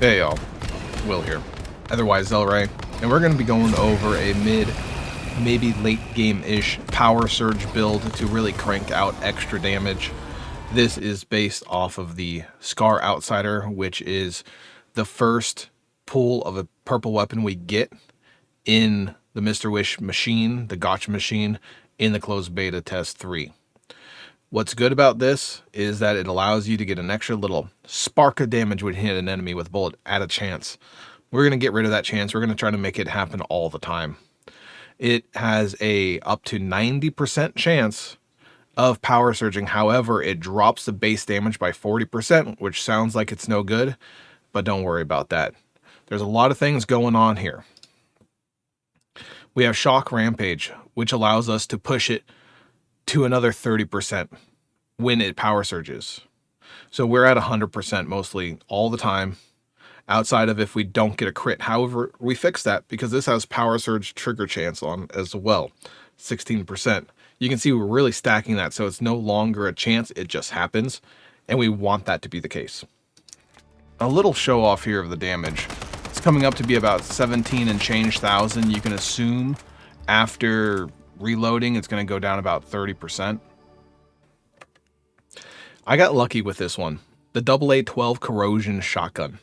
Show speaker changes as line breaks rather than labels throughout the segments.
Hey y'all, Will here, otherwise Xelray, and we're going to be going over a maybe late game-ish power surge build to really crank out extra damage. This is based off of the Scar Outsider, which is the first pull of a purple weapon we get in the Mr. Wish machine, the gotcha machine, in the closed beta test 3. What's good about this is that it allows you to get an extra little spark of damage when you hit an enemy with a bullet at a chance. We're going to get rid of that chance. We're going to try to make it happen all the time. It has a up to 90% chance of power surging. However, it drops the base damage by 40%, which sounds like it's no good, but don't worry about that. There's a lot of things going on here. We have Shock Rampage, which allows us to push it to another 30% when it power surges. So we're at 100% mostly all the time, outside of if we don't get a crit. However, we fix that because this has power surge trigger chance on as well, 16%. You can see we're really stacking that, so it's no longer a chance, it just happens, and we want that to be the case. A little show off here of the damage. It's coming up to be about 17 and change thousand. You can assume after reloading it's going to go down about 30%. I got lucky with this one, the AA-12 Corrosion Shotgun.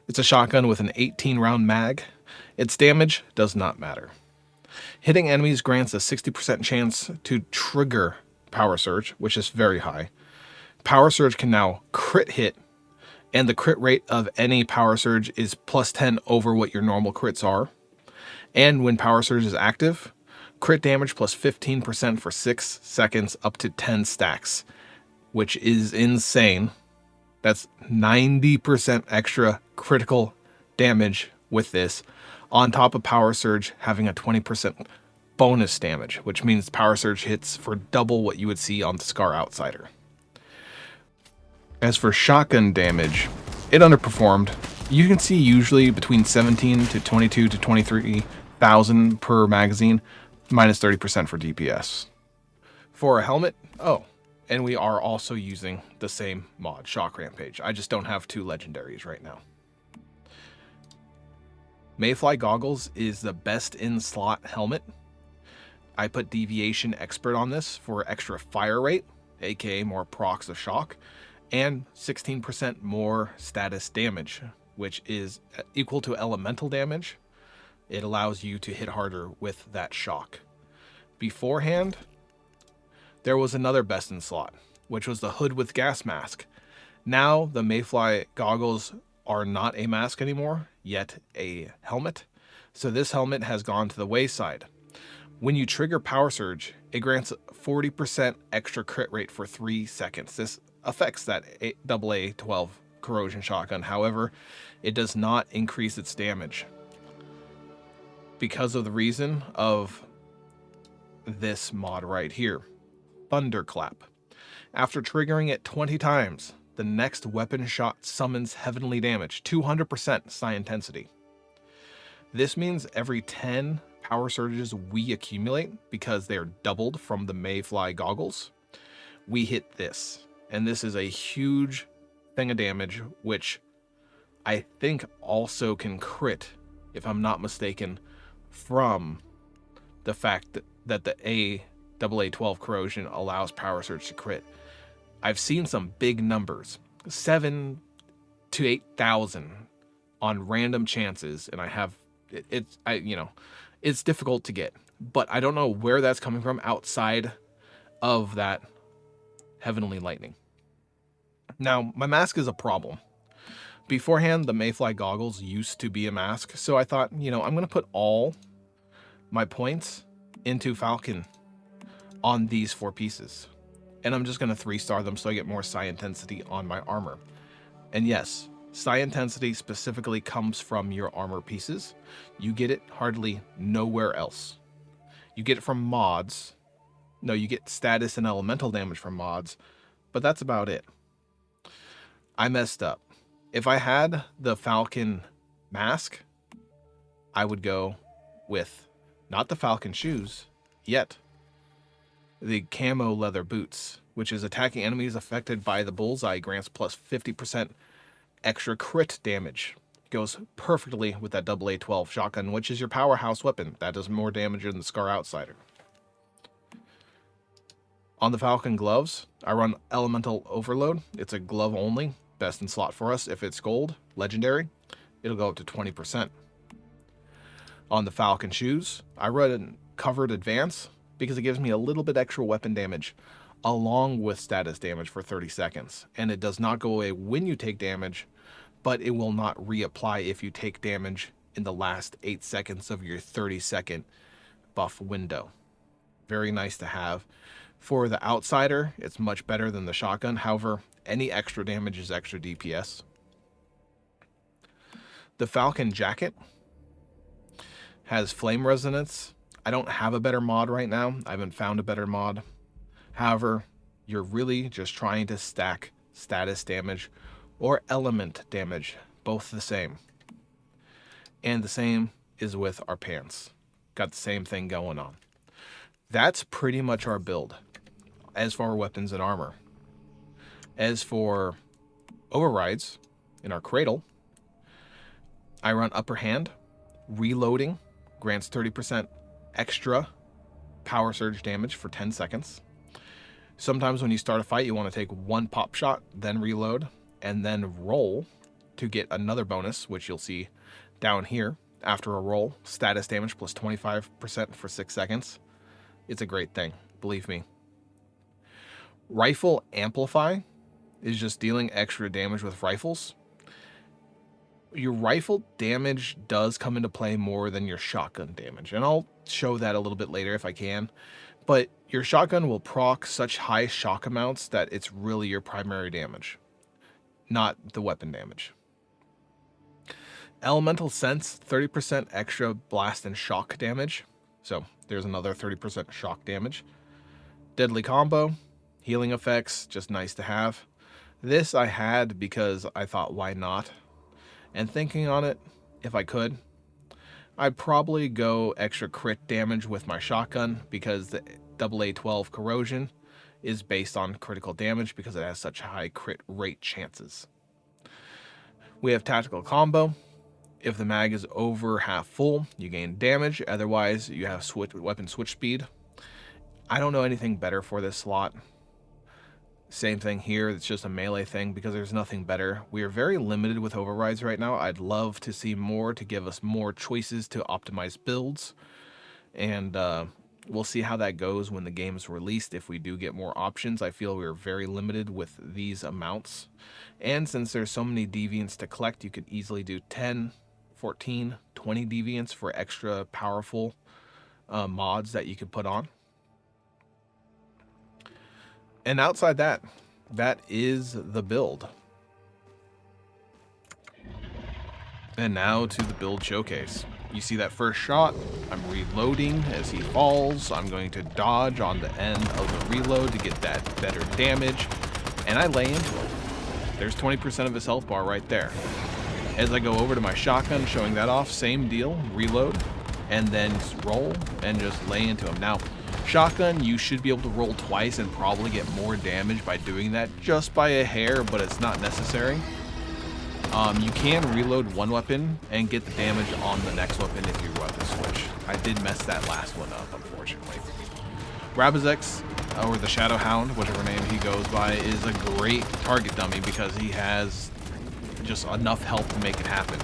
It's a shotgun with an 18 round mag. Its damage does not matter. Hitting enemies grants a 60% chance to trigger Power Surge, which is very high. Power Surge can now crit hit, and the crit rate of any Power Surge is plus 10 over what your normal crits are. And when Power Surge is active, crit damage plus 15% for 6 seconds up to 10 stacks, which is insane. That's 90% extra critical damage with this, on top of Power Surge having a 20% bonus damage, which means Power Surge hits for double what you would see on the Scar Outsider. As for shotgun damage, it underperformed. You can see usually between 17 to 22 to 23,000 per magazine, minus 30% for DPS. For a helmet, and we are also using the same mod, Shock Rampage. I just don't have 2 legendaries right now. Mayfly Goggles is the best in slot helmet. I put Deviation Expert on this for extra fire rate, aka more procs of shock, and 16% more status damage, which is equal to elemental damage. It allows you to hit harder with that shock. Beforehand, there was another best in slot, which was the Hood with Gas Mask. Now the Mayfly Goggles are not a mask anymore, yet a helmet. So this helmet has gone to the wayside. When you trigger Power Surge, it grants 40% extra crit rate for 3 seconds. This affects that AA-12 Corrosion Shotgun. However, it does not increase its damage because of the reason of this mod right here. Thunderclap. After triggering it 20 times, the next weapon shot summons heavenly damage, 200% psi intensity. This means every 10 power surges we accumulate, because they're doubled from the Mayfly Goggles, we hit this. And this is a huge thing of damage, which I think also can crit, if I'm not mistaken, from the fact that the AA-12 Corrosion allows Power Surge to crit. I've seen some big numbers, 7 to 8,000 on random chances, and it's difficult to get, but I don't know where that's coming from outside of that heavenly lightning. Now, my mask is a problem. Beforehand, the Mayfly Goggles used to be a mask, so I thought, I'm going to put all my points into Falcon on these 4 pieces. And I'm just going to 3-star them so I get more psi intensity on my armor. And yes, psi intensity specifically comes from your armor pieces. You get it hardly nowhere else. You get it from mods. No, you get status and elemental damage from mods, but that's about it. I messed up. If I had the Falcon mask, I would go with not the Falcon shoes, yet the camo leather boots, which is attacking enemies affected by the bullseye grants plus 50% extra crit damage. goes perfectly with that AA-12 shotgun, which is your powerhouse weapon. That does more damage than the Scar Outsider. On the Falcon gloves, I run Elemental Overload. It's a glove only, best in slot for us. If it's gold, legendary, it'll go up to 20%. On the Falcon shoes, I run Covered Advance because it gives me a little bit extra weapon damage along with status damage for 30 seconds. And it does not go away when you take damage, but it will not reapply if you take damage in the last 8 seconds of your 30-second buff window. Very nice to have. For the Outsider, it's much better than the shotgun. However, any extra damage is extra DPS. The Falcon jacket has Flame Resonance. I don't have a better mod right now. I haven't found a better mod. However, you're really just trying to stack status damage or element damage, both the same. And the same is with our pants. Got the same thing going on. That's pretty much our build as for our weapons and armor. As for overrides in our cradle, I run Upper Hand. Reloading grants 30% extra power surge damage for 10 seconds. Sometimes when you start a fight, you want to take one pop shot, then reload, and then roll to get another bonus, which you'll see down here. After a roll, status damage plus 25% for 6 seconds. It's a great thing, believe me. Rifle Amplify is just dealing extra damage with rifles. Your rifle damage does come into play more than your shotgun damage, and I'll show that a little bit later if I can. But your shotgun will proc such high shock amounts that it's really your primary damage, not the weapon damage. Elemental Sense, 30% extra blast and shock damage. So there's another 30% shock damage. Deadly Combo, healing effects, just nice to have. This I had because I thought, why not? And thinking on it, if I could, I'd probably go extra crit damage with my shotgun because the AA-12 corrosion is based on critical damage because it has such high crit rate chances. We have Tactical Combo. If the mag is over half full, you gain damage. Otherwise, you have weapon switch speed. I don't know anything better for this slot. Same thing here, it's just a melee thing because there's nothing better. We are very limited with overrides right now. I'd love to see more to give us more choices to optimize builds. And we'll see how that goes when the game is released. If we do get more options, I feel we're very limited with these amounts. And since there's so many deviants to collect, you could easily do 10, 14, 20 deviants for extra powerful mods that you could put on. And outside that, that is the build. And now to the build showcase. You see that first shot, I'm reloading as he falls. I'm going to dodge on the end of the reload to get that better damage. And I lay into him. There's 20% of his health bar right there. As I go over to my shotgun, showing that off, same deal, reload, and then roll and just lay into him. Now, shotgun, you should be able to roll twice and probably get more damage by doing that just by a hair, but it's not necessary. You can reload one weapon and get the damage on the next weapon if you weapon switch. I did mess that last one up, unfortunately. Rabazex, or the Shadow Hound, whichever name he goes by, is a great target dummy because he has just enough health to make it happen.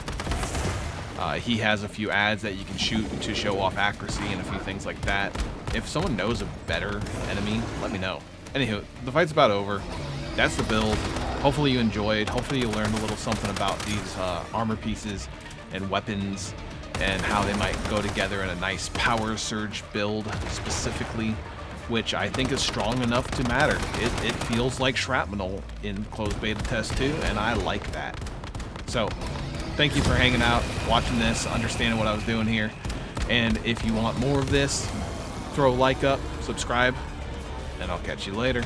He has a few ads that you can shoot to show off accuracy and a few things like that. If someone knows a better enemy, let me know. Anywho, the fight's about over. That's the build. Hopefully you enjoyed. Hopefully you learned a little something about these armor pieces and weapons and how they might go together in a nice power surge build specifically, which I think is strong enough to matter. It feels like shrapnel in closed beta test 2, and I like that. So, thank you for hanging out, watching this, understanding what I was doing here. And if you want more of this, throw a like up, subscribe, and I'll catch you later.